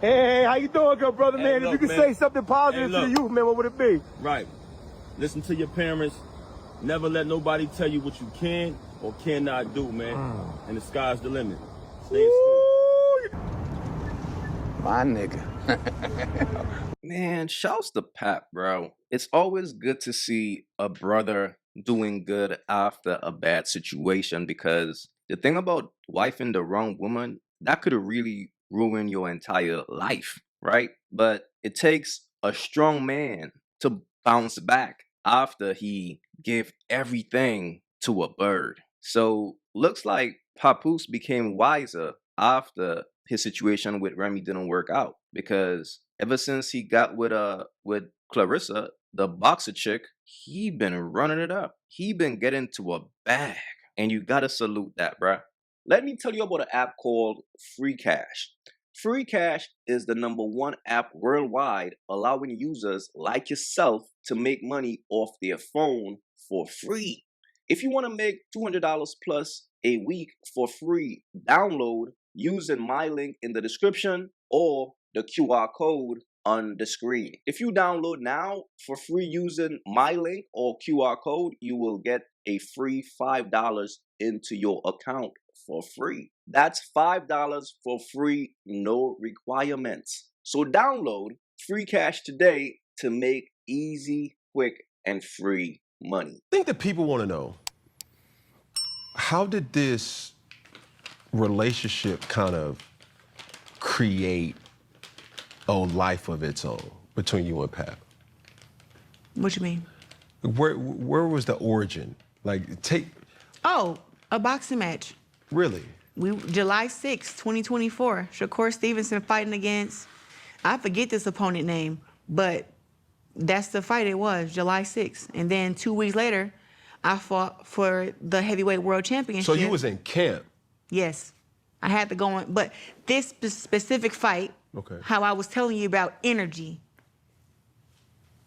Hey, how you doing, good brother, Hey, man? look, If you could man. say something positive Hey, to the look. youth, man, what would it be? Right. Listen to your parents. Never let nobody tell you what you can or cannot do, man. And the sky's the limit. Stay in school. My nigga. Man, shouts to Pap, bro. It's always good to see a brother doing good after a bad situation, because the thing about wifing the wrong woman, that could really ruin your entire life, right? But it takes a strong man to bounce back after he gave everything to a bird. So looks like Papoose became wiser after his situation with Remy didn't work out, because ever since he got with Claressa, the boxer chick, he been running it up. He been getting to a bag, and you gotta salute that, bruh. Let me tell you about an app called Free Cash. Free Cash is the #1 app worldwide, allowing users like yourself to make money off their phone for free. If you want to make $200 plus a week for free, download using my link in the description or the QR code on the screen. If you download now for free using my link or QR code, you will get a free $5 into your account for free. That's $5 for free, no requirements. So download Free Cash today to make easy, quick, and free money. I think that people want to know, how did this relationship kind of create a life of its own between you and Pap? What you mean? Where was the origin? Like, Oh, a boxing match. Really? July 6, 2024. Shakur Stevenson fighting against, I forget this opponent name, but that's the fight it was, July 6th. And then 2 weeks later, I fought for the heavyweight world championship. So you was in camp? Yes. I had to go on, but this specific fight, Okay, how I was telling you about energy,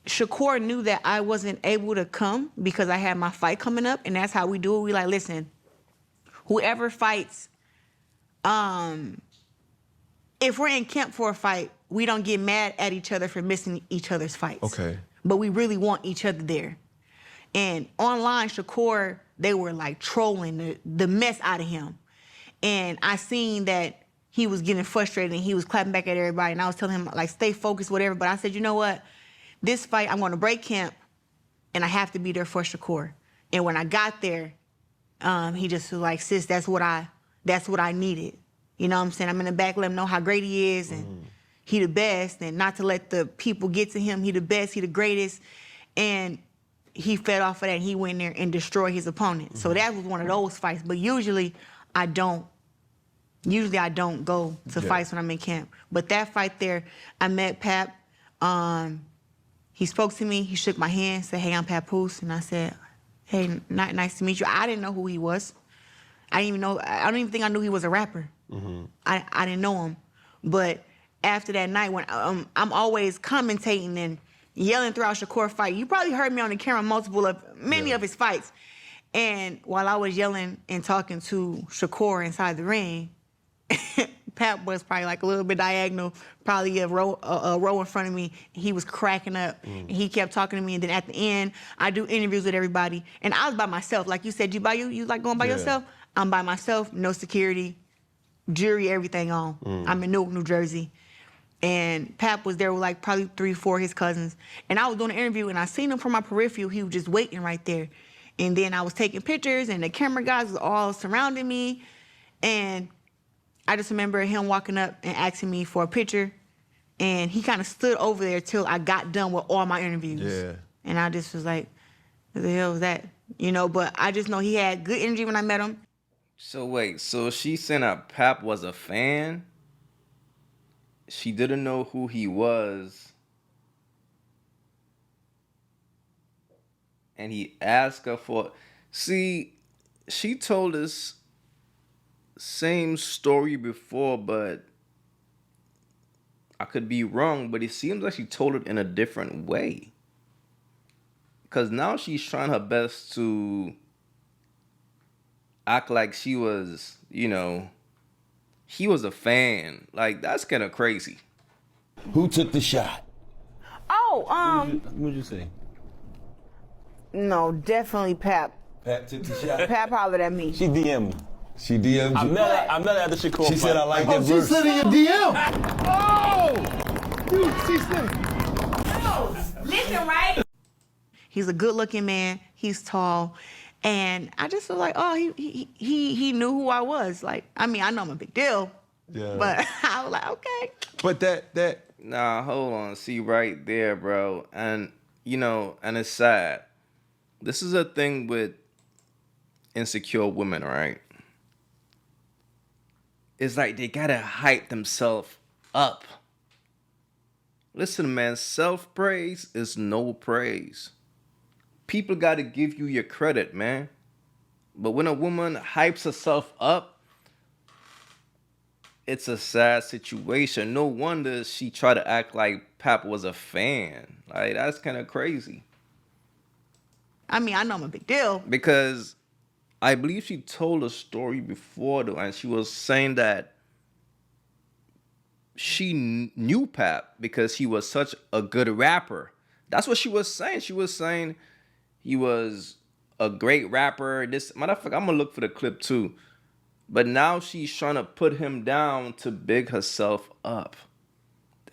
Shakur knew that I wasn't able to come because I had my fight coming up, and that's how we do it. We like, listen, whoever fights, if we're in camp for a fight, we don't get mad at each other for missing each other's fights. Okay. But we really want each other there. And online, Shakur, they were like trolling the mess out of him. And I seen that he was getting frustrated and he was clapping back at everybody. And I was telling him, like, stay focused, whatever. But I said, you know what? This fight, I'm going to break camp, and I have to be there for Shakur. And when I got there, he just was like, sis, that's what I needed. You know what I'm saying? I'm in the back, let him know how great he is, and he the best, and not to let the people get to him. He the best, he the greatest. And he fed off of that, and he went there and destroyed his opponent. So that was one of those fights. But usually I don't go to fights when I'm in camp. But that fight there, I met Pap. He spoke to me, he shook my hand, said, hey, I'm Papoose. And I said, hey, nice to meet you. I didn't know who he was. I don't even think I knew he was a rapper. I didn't know him. But after that night, when I'm always commentating and yelling throughout Shakur fight. You probably heard me on the camera many of his fights. And while I was yelling and talking to Shakur inside the ring, Pap was probably like a little bit diagonal, probably a row in front of me. He was cracking up. And he kept talking to me. And then at the end, I do interviews with everybody. And I was by myself. Like you said, you like going by yourself? I'm by myself, no security, jury, everything on. I'm in Newark, New Jersey. And Pap was there with like probably 3, 4 of his cousins. And I was doing an interview, and I seen him from my peripheral. He was just waiting right there. And then I was taking pictures, and the camera guys was all surrounding me. And I just remember him walking up and asking me for a picture. And he kind of stood over there till I got done with all my interviews. Yeah. And I just was like, what the hell was that? You know, but I just know he had good energy when I met him. So wait, so she said that Pap was a fan? She didn't know who he was. And he asked her for... See, she told us same story before, but I could be wrong, but it seems like she told it in a different way. Because now she's trying her best to act like she was, you know, he was a fan. Like, that's kind of crazy. Who took the shot? Oh, What'd you say? no, definitely Pap. Pat took the shot. Pap hollered at me. She DM'd me. She DM'd you. I met her at the Shakur She said I like that She verse. slid in your DM. Oh! She slid. Listen, right? He's a good-looking man. He's tall, and I just feel like, oh, he knew who I was. Like, I mean, I know I'm a big deal, Yeah. but I was like, okay. But that Nah, hold on. See right there, bro. And you know, and it's sad. This is a thing with insecure women, right? It's like they gotta hype themselves up. Listen, man, self-praise is no praise. People gotta give you your credit, man. But when a woman hypes herself up, it's a sad situation. No wonder she tried to act like Pap was a fan. Like, that's kind of crazy. I mean, I know I'm a big deal. Because I believe she told a story before, though, and she was saying that she knew Pap because he was such a good rapper. That's what she was saying. She was saying he was a great rapper. This matter of fact, I'm gonna look for the clip too. But now she's trying to put him down to big herself up.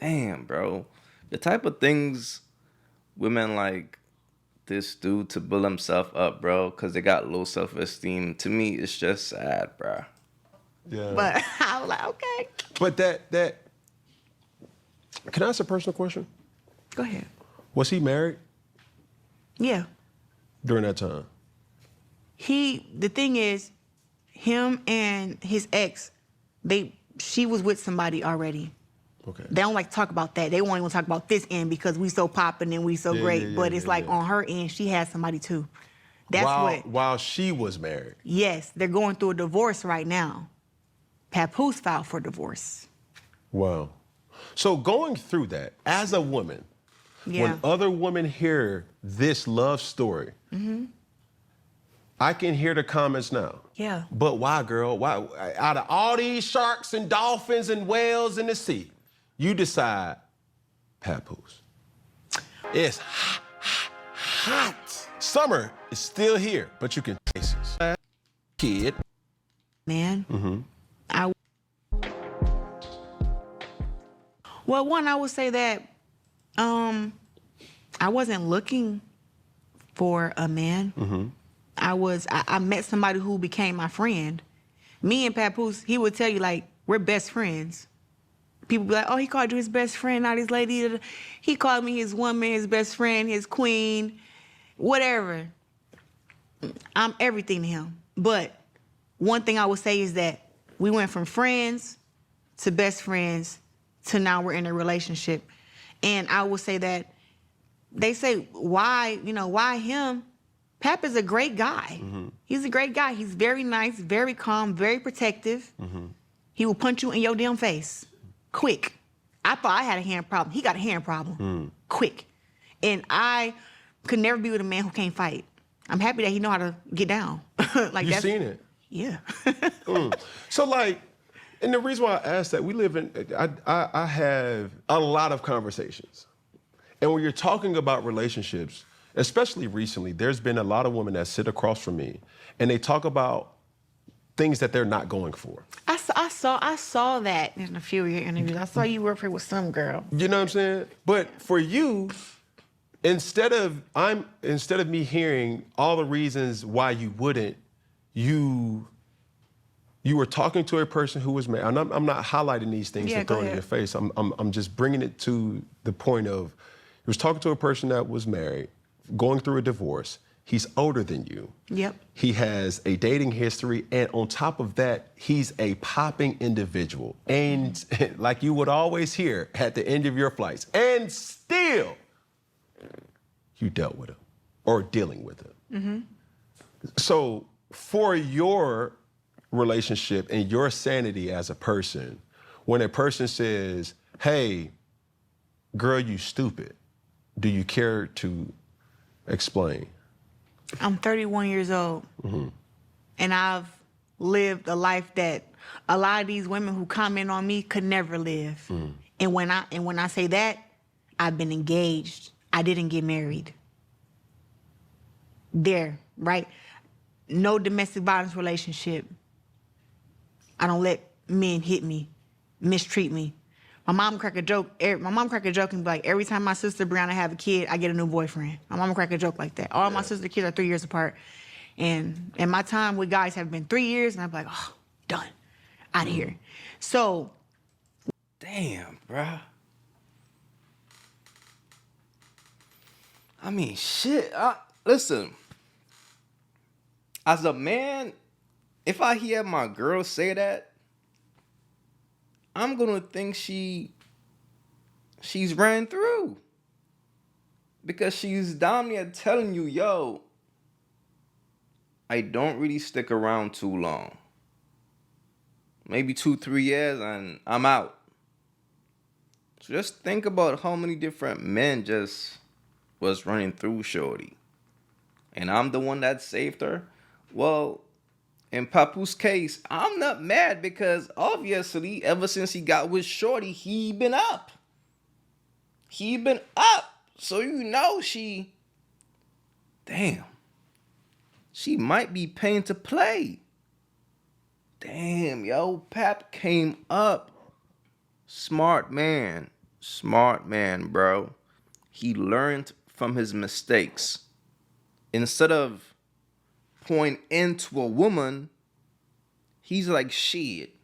Damn, bro. The type of things women like this do to build himself up, bro, because they got low self-esteem. To me, it's just sad, bro. yeah. But I was like, okay. But that can I ask a personal question? Go ahead. Was he married Yeah. during that time? The thing is, him and his ex, she was with somebody already. Okay. They don't like to talk about that. They won't even talk about this end because we so popping and we so great. yeah, but it's like yeah. on her end, she had somebody too. That's While she was married. Yes, they're going through a divorce right now. Papoose filed for divorce. Wow. So going through that, as a woman, Yeah. when other women hear this love story, I can hear the comments now. Yeah. But why, girl? Why? Out of all these sharks and dolphins and whales in the sea, you decide, Papoose. It's hot, hot, hot. Summer is still here, but you can taste it. Kid. Man. Well, one, I would say that I wasn't looking for a man. I met somebody who became my friend. Me and Papoose, he would tell you, like, we're best friends. People be like, oh, he called you his best friend, not his lady. He called me his woman, his best friend, his queen, whatever. I'm everything to him. But one thing I would say is that we went from friends to best friends to now we're in a relationship. And I would say that they say, why him? Pap is a great guy. He's a great guy. He's very nice, very calm, very protective. He will punch you in your damn face, quick. I thought I had a hand problem. He got a hand problem, quick. And I could never be with a man who can't fight. I'm happy that he know how to get down. Like You seen it? Yeah. So like, and the reason why I asked that, we live in, I have a lot of conversations. And when you're talking about relationships, especially recently, there's been a lot of women that sit across from me and they talk about things that they're not going for. I saw that in a few of your interviews. I saw you work here with some girl. You know what I'm saying? But for you, instead of me hearing all the reasons why you wouldn't, you were talking to a person who was married. And I'm not highlighting these things Yeah, and throwing go it in ahead. your face. I'm just bringing it to the point of, he was talking to a person that was married, going through a divorce. He's older than you. Yep. He has a dating history, and on top of that, he's a popping individual. And like you would always hear at the end of your flights, and still, you dealt with him or dealing with him. So for your relationship and your sanity as a person, when a person says, hey, girl, you stupid, do you care to explain? I'm 31 years old, and I've lived a life that a lot of these women who comment on me could never live. And when I say that, I've been engaged. I didn't get married. There, right? No domestic violence relationship. I don't let men hit me, mistreat me. My mom crack a joke and be like, every time my sister Brianna have a kid, I get a new boyfriend. My mom crack a joke like that. All my sister kids are 3 years apart. And my time with guys have been 3 years, and I'm like, oh, done. Out of here. So. Damn, bruh. I mean, shit. Listen. As a man, if I hear my girl say that, I'm gonna think she's ran through. Because she's down there telling you, yo, I don't really stick around too long. Maybe 2-3 years and I'm out. So just think about how many different men just was running through Shorty. And I'm the one that saved her. Well, in Papoose's case, I'm not mad because obviously ever since he got with Shorty, he been up. He been up. So you know she might be paying to play. Damn, yo, Pap came up. Smart man, bro. He learned from his mistakes. Instead of pouring into a woman, he's like, shit,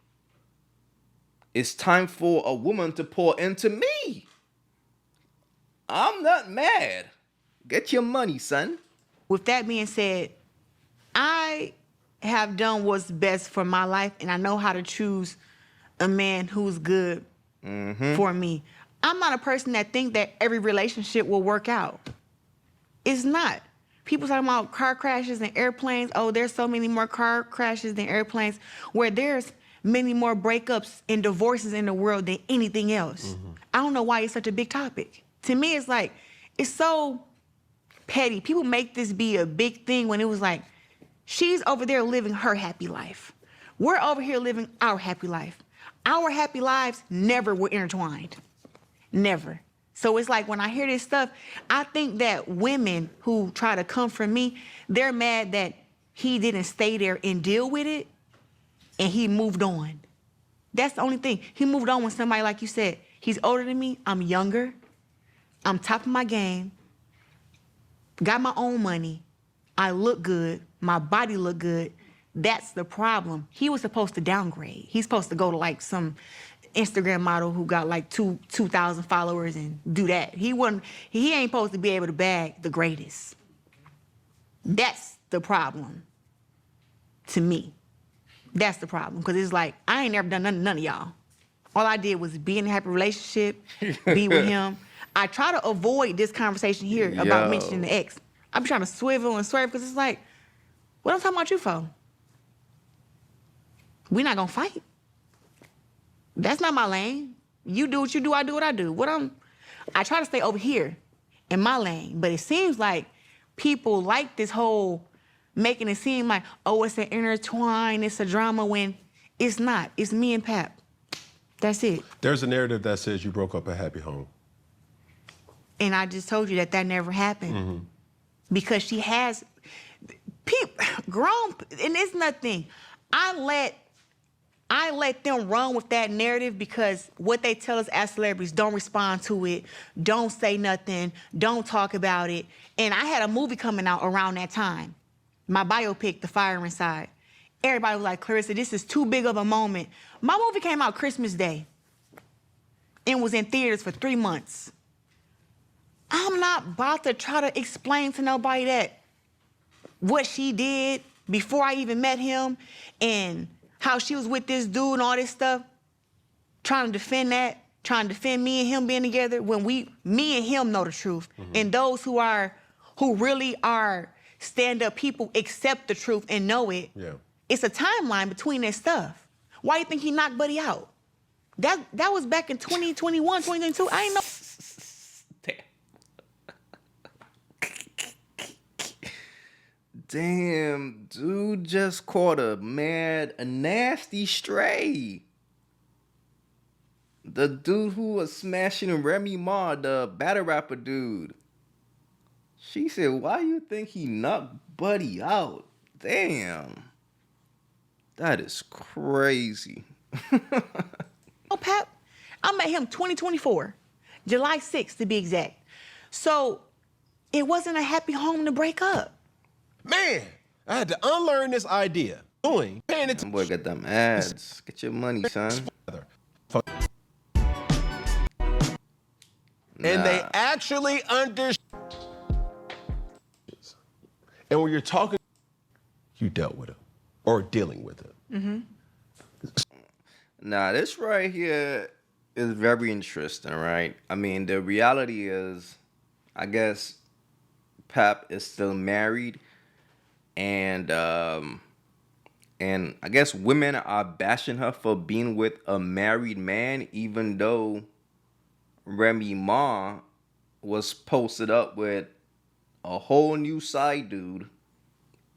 it's time for a woman to pour into me. I'm not mad. Get your money, son. With that being said, I have done what's best for my life, and I know how to choose a man who's good for me. I'm not a person that think that every relationship will work out. It's not. People talking about car crashes and airplanes. Oh, there's so many more car crashes than airplanes, where there's many more breakups and divorces in the world than anything else. I don't know why it's such a big topic. To me, it's like, it's so petty. People make this be a big thing when it was like, she's over there living her happy life. We're over here living our happy life. Our happy lives never were intertwined. Never. So it's like when I hear this stuff, I think that women who try to come for me, they're mad that he didn't stay there and deal with it, and he moved on. That's the only thing. He moved on with somebody, like you said, he's older than me, I'm younger, I'm top of my game, got my own money, I look good, my body look good. That's the problem. He was supposed to downgrade. He's supposed to go to like some Instagram model who got like 2,000 followers and do that. He ain't supposed to be able to bag the greatest. That's the problem to me. That's the problem. Because it's like, I ain't never done none of y'all. All I did was be in a happy relationship, be with him. I try to avoid this conversation here about mentioning the ex. I be trying to swivel and swerve because it's like, what I'm talking about you for? We not gonna fight. That's not my lane. You do what you do, I do what I do. I try to stay over here in my lane, but it seems like people like this whole making it seem like, oh, it's an intertwine, it's a drama, when it's not. It's me and Pap. That's it. There's a narrative that says you broke up a happy home. And I just told you that never happened. Because she has, grown, and it's nothing. I let them run with that narrative because what they tell us as celebrities, don't respond to it, don't say nothing, don't talk about it. And I had a movie coming out around that time, my biopic, The Fire Inside. Everybody was like, Claressa, this is too big of a moment. My movie came out Christmas Day and was in theaters for 3 months. I'm not about to try to explain to nobody that what she did before I even met him and how she was with this dude and all this stuff, trying to defend that, trying to defend me and him being together when me and him know the truth. And those who really are stand-up people accept the truth and know it. Yeah. It's a timeline between that stuff. Why do you think he knocked Buddy out? That was back in 2021, 2022. I ain't know. Damn, dude just caught a nasty stray. The dude who was smashing Remy Ma, the battle rapper dude. She said, why you think he knocked Buddy out? Damn. That is crazy. Oh, Pap, I met him 2024, July 6th to be exact. So it wasn't a happy home to break up. Man, I had to unlearn this idea. Paying That boy got them ads. Get your money, son. And they Nah. actually understand. And when you're talking, you dealt with it or dealing with it. Nah, this right here is very interesting, right? I mean, the reality is, I guess Pap is still married, and I guess women are bashing her for being with a married man, even though Remy Ma was posted up with a whole new side dude,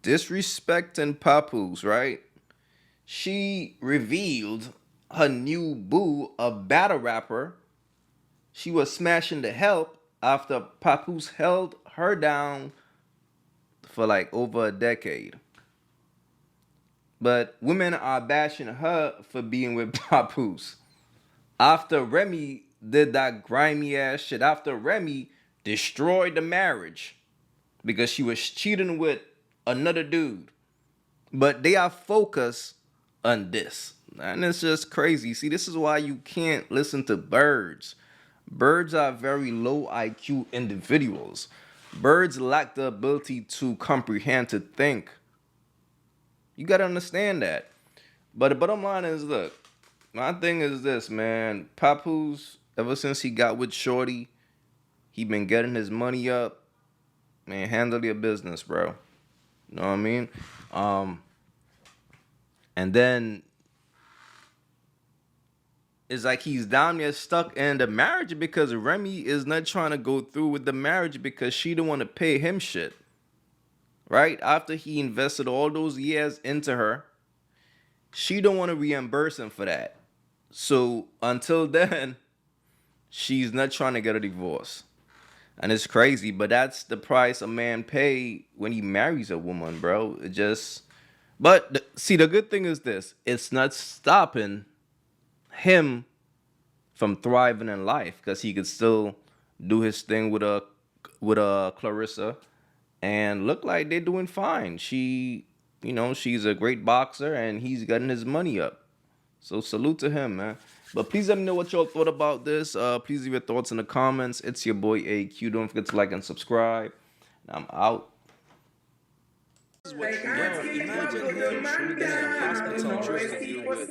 disrespecting Papoose, right? She revealed her new boo, a battle rapper. She was smashing the help after Papoose held her down for like over a decade. But women are bashing her for being with Papoose. After Remy did that grimy ass shit, after Remy destroyed the marriage because she was cheating with another dude. But they are focused on this. And it's just crazy. See, this is why you can't listen to birds. Birds are very low IQ individuals. Birds lack the ability to comprehend, to think. You gotta understand that. But the bottom line is, look, my thing is this, man. Papoose, ever since he got with Shorty, he been getting his money up. Man, handle your business, bro. You know what I mean? And then it's like he's down there stuck in the marriage because Remy is not trying to go through with the marriage because she don't want to pay him shit. Right? After he invested all those years into her, she don't want to reimburse him for that. So until then, she's not trying to get a divorce. And it's crazy, but that's the price a man pay when he marries a woman, bro. It just... But see, the good thing is this. It's not stopping him from thriving in life because he could still do his thing with a Claressa and look like they're doing fine. She, she's a great boxer and he's getting his money up. So salute to him, man. But please let me know what y'all thought about this. Please leave your thoughts in the comments. It's your boy AyeQ. Don't forget to like and subscribe. I'm out. This is what imagine him being in a hospital treating you with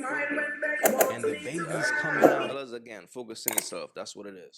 and the baby's coming out. Fellas, again, focus on yourself. That's what it is.